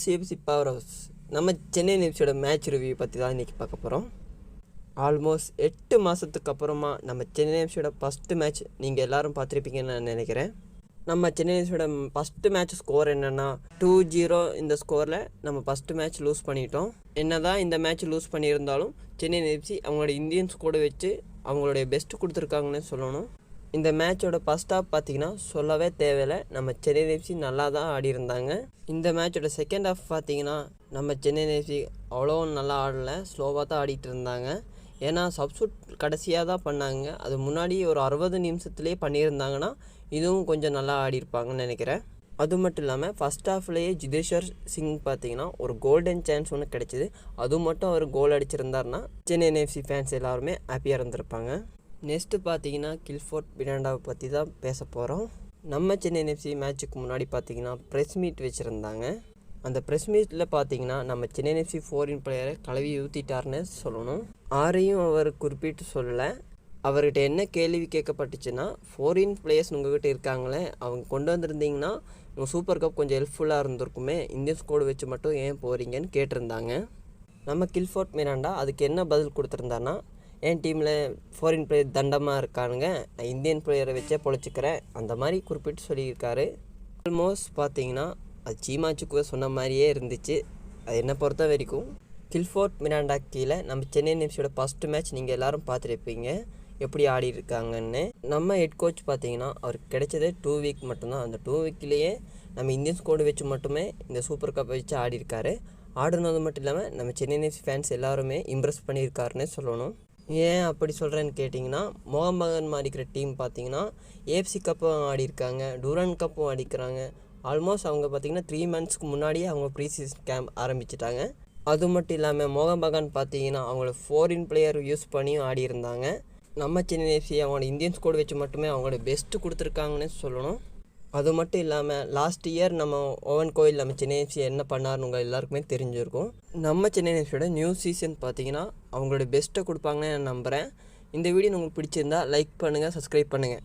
CFC power house நம்ம Chennai எஃப்சியோட match review பற்றி தான் இன்றைக்கி பார்க்க போகிறோம். ஆல்மோஸ்ட் 8 மாதத்துக்கு அப்புறமா நம்ம சென்னை எஃப்சியோட ஃபஸ்ட்டு மேட்ச் நீங்கள் எல்லோரும் பார்த்துருப்பீங்கன்னு நான் நினைக்கிறேன். நம்ம சென்னை எஃப்சியோட ஃபஸ்ட்டு மேட்ச் ஸ்கோர் என்னென்னா 2-0. இந்த ஸ்கோரில் நம்ம ஃபஸ்ட்டு மேட்ச் லூஸ் பண்ணிட்டோம். என்ன தான் இந்த மேட்ச் லூஸ் பண்ணியிருந்தாலும் சென்னை எஃப்சி அவங்களோட இந்தியன்ஸ் கூட வச்சு அவங்களுடைய பெஸ்ட்டு கொடுத்துருக்காங்கன்னு சொல்லணும். இந்த மேட்சோட ஃபஸ்ட் ஹாஃப் பார்த்திங்கன்னா சொல்லவே தேவையில்லை, நம்ம சென்னை எஃப்சி நல்லா தான் ஆடிருந்தாங்க. இந்த மேட்சோட செகண்ட் ஹாஃப் பார்த்திங்கன்னா நம்ம சென்னை எஃப்சி அவ்வளோ நல்லா ஆடலை, ஸ்லோவாக தான் ஆடிட்டு இருந்தாங்க. ஏன்னா சப்ஸ்டியூட் கடைசியாக தான் பண்ணாங்க. அது முன்னாடி ஒரு 60 நிமிஷத்துலேயே பண்ணியிருந்தாங்கன்னா இதுவும் கொஞ்சம் நல்லா ஆடிருப்பாங்கன்னு நினைக்கிறேன். அது மட்டும் இல்லாமல் ஃபஸ்ட் ஹாஃப்லேயே ஜிதேஷ்வர் சிங் பார்த்திங்கன்னா ஒரு கோல்டன் சான்ஸ் ஒன்று கிடச்சிது. அது மட்டும் அவர் கோல் அடிச்சிருந்தாருன்னா சென்னை எஃப்சி ஃபேன்ஸ் எல்லாருமே ஹாப்பியாக இருந்திருப்பாங்க. நெக்ஸ்ட்டு பார்த்தீங்கன்னா கில்ஃபோர்ட் மிராண்டாவை பற்றி தான் பேச போகிறோம். நம்ம சென்னை எஃப்சி மேட்ச்சுக்கு முன்னாடி பார்த்தீங்கன்னா ப்ரெஸ் மீட் வச்சுருந்தாங்க. அந்த ப்ரெஸ் மீட்டில் பார்த்தீங்கன்னா நம்ம சென்னை எஃப்சி ஃபாரின் பிளேயரை கழுவி ஊற்றிட்டார்னு சொல்லணும். ஆரையும் அவர் குறிப்பிட்டு சொல்லலை. அவர்கிட்ட என்ன கேள்வி கேட்கப்பட்டுச்சுன்னா, ஃபாரின் பிளேயர்ஸ் உங்கள்கிட்ட இருக்காங்களே, அவங்க கொண்டு வந்திருந்தீங்கன்னா உங்கள் சூப்பர் கப் கொஞ்சம் ஹெல்ப்ஃபுல்லாக இருந்திருக்குமே, இந்தியன் ஸ்கோடு வச்சு மட்டும் ஏன் போகிறீங்கன்னு கேட்டிருந்தாங்க. நம்ம கில்ஃபோர்ட் மிராண்டா அதுக்கு என்ன பதில் கொடுத்துருந்தாருன்னா, என் டீமில் ஃபாரின் பிளேயர் தண்டமாக இருக்கானுங்க, நான் இந்தியன் பிளேயரை வச்சே பொழைச்சிக்கிறேன், அந்த மாதிரி குறிப்பிட்டு சொல்லியிருக்காரு. ஆல்மோஸ்ட் பார்த்தீங்கன்னா அது சீமாச்சுக்குவே சொன்ன மாதிரியே இருந்துச்சு. அது என்னை பொறுத்த வரைக்கும் கில்ஃபோர்ட் மிராண்டா கீழே நம்ம சென்னை எஃப்சியோட ஃபஸ்ட்டு மேட்ச் நீங்கள் எல்லோரும் பார்த்துருப்பீங்க எப்படி ஆடி இருக்காங்கன்னு. நம்ம ஹெட் கோச் பார்த்தீங்கன்னா அவருக்கு கிடைச்சதே 2 வீக் மட்டும்தான். அந்த 2 வீக்லேயே நம்ம இந்தியன் ஸ்கோடு வச்சு மட்டுமே இந்த சூப்பர் கப்பை வச்சு ஆடிருக்காரு. ஆடுனது மட்டும் இல்லாமல் நம்ம சென்னை எஃப்சி ஃபேன்ஸ் எல்லாருமே இம்ப்ரெஸ் பண்ணியிருக்காருன்னு சொல்லணும். ஏன் அப்படி சொல்கிறேன்னு கேட்டிங்கன்னா, மோகன் பகான் மாறிக்கிற டீம் பார்த்திங்கன்னா ஏஎஃப்சி கப்பும் ஆடிருக்காங்க, டூரன் கப்பும் ஆடிக்கிறாங்க. ஆல்மோஸ்ட் அவங்க பார்த்திங்கன்னா 3 மந்த்ஸ்க்கு முன்னாடியே அவங்க ப்ரீ சீசன் கேம்ப் ஆரம்பிச்சிட்டாங்க. அது மட்டும் இல்லாமல் மோகன் பகான் பார்த்திங்கன்னா அவங்கள ஃபாரின் பிளேயர் யூஸ் பண்ணியும் ஆடியிருந்தாங்க. நம்ம சென்னை எஃப்சி அவங்களோட இந்தியன் ஸ்கோடு வச்சு மட்டுமே அவங்களோட பெஸ்ட்டு கொடுத்துருக்காங்கன்னு சொல்லணும். அது மட்டும் இல்லாமல் லாஸ்ட் இயர் நம்ம ஓவன் கோயில் நம்ம சென்னை எஃப்சி என்ன பண்ணார்னு உங்கள் எல்லாருக்குமே தெரிஞ்சிருக்கும். நம்ம சென்னை எஃப்சியோட நியூ சீசன் பார்த்தீங்கன்னா அவங்களோட பெஸ்ட்டை கொடுப்பாங்கன்னு நான் நம்புகிறேன். இந்த வீடியோ உங்களுக்கு பிடிச்சிருந்தா லைக் பண்ணுங்கள், சப்ஸ்கிரைப் பண்ணுங்கள்.